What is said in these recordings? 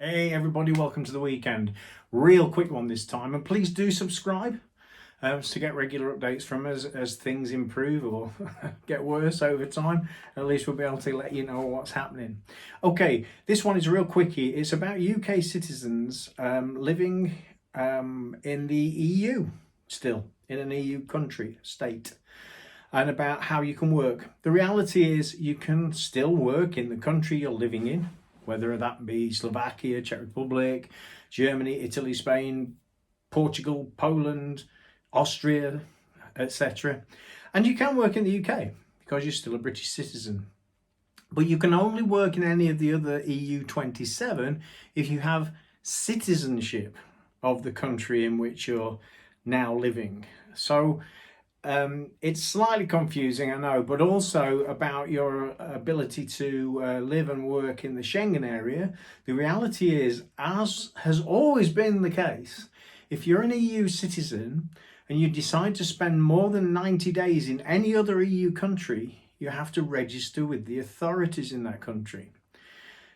Hey everybody, welcome to the weekend. Real quick one this time, and please do subscribe to get regular updates from us as things improve or get worse over time. At least we'll be able to let you know what's happening. Okay, this one is real quickie. It's about UK citizens living in the EU, still in an EU country, state, and about how you can work. The reality is you can still work in the country you're living in, whether that be Slovakia, Czech Republic, Germany, Italy, Spain, Portugal, Poland, Austria, etc. And you can work in the UK because you're still a British citizen. But you can only work in any of the other EU 27 if you have citizenship of the country in which you're now living. So it's slightly confusing, I know, but also about your ability to live and work in the Schengen area. The reality is, as has always been the case, if you're an EU citizen and you decide to spend more than 90 days in any other EU country, you have to register with the authorities in that country.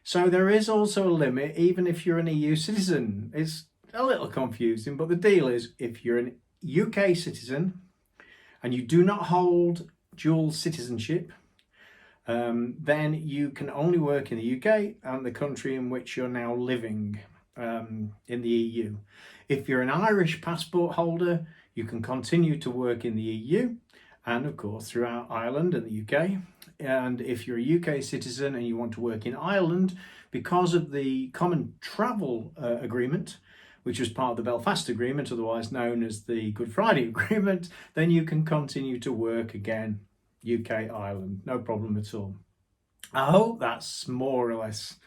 So there is also a limit, even if you're an EU citizen. It's a little confusing, but the deal is, if you're an UK citizen and you do not hold dual citizenship, then you can only work in the UK and the country in which you're now living in the EU. If you're an Irish passport holder, you can continue to work in the EU and of course throughout Ireland and the UK. And if you're a UK citizen and you want to work in Ireland, because of the Common Travel Agreement, which was part of the Belfast Agreement, otherwise known as the Good Friday Agreement, then you can continue to work again, UK, Ireland, no problem at all. I hope that's more or less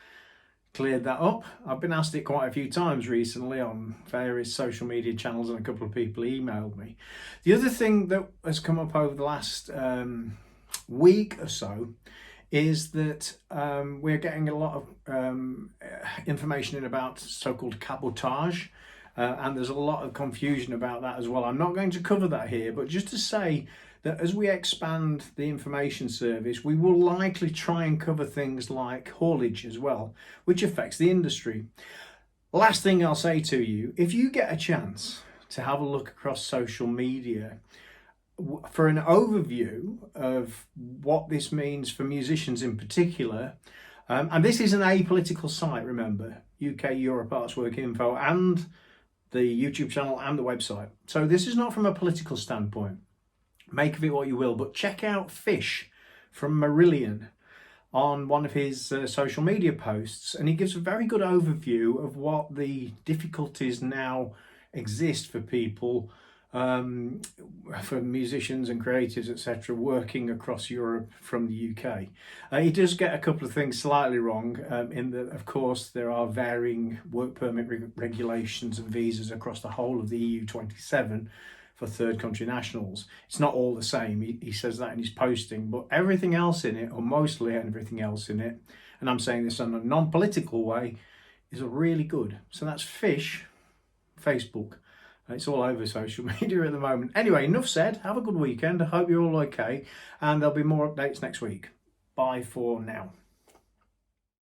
cleared that up. I've been asked it quite a few times recently on various social media channels, and a couple of people emailed me. The other thing that has come up over the last week or so is that we're getting a lot of information in about so-called cabotage, and there's a lot of confusion about that as well. I'm not going to cover that here, but just to say that as we expand the information service, we will likely try and cover things like haulage as well, which affects the industry. Last thing I'll say to you, if you get a chance to have a look across social media for an overview of what this means for musicians in particular, and this is an apolitical site, remember, UK Europe Arts Work Info, and the YouTube channel and the website. So this is not from a political standpoint. Make of it what you will, but check out Fish from Marillion on one of his social media posts, and he gives a very good overview of what the difficulties now exist for people, for musicians and creatives, etc., working across Europe from the UK. He does get a couple of things slightly wrong, in that, of course, there are varying work permit regulations and visas across the whole of the EU 27 for third country nationals. It's not all the same. He says that in his posting, but everything else in it, or mostly everything else in it, and I'm saying this in a non-political way, is really good. So that's Fish, Facebook. It's all over social media at the moment. Anyway, enough said. Have a good weekend. I hope you're all okay. And there'll be more updates next week. Bye for now.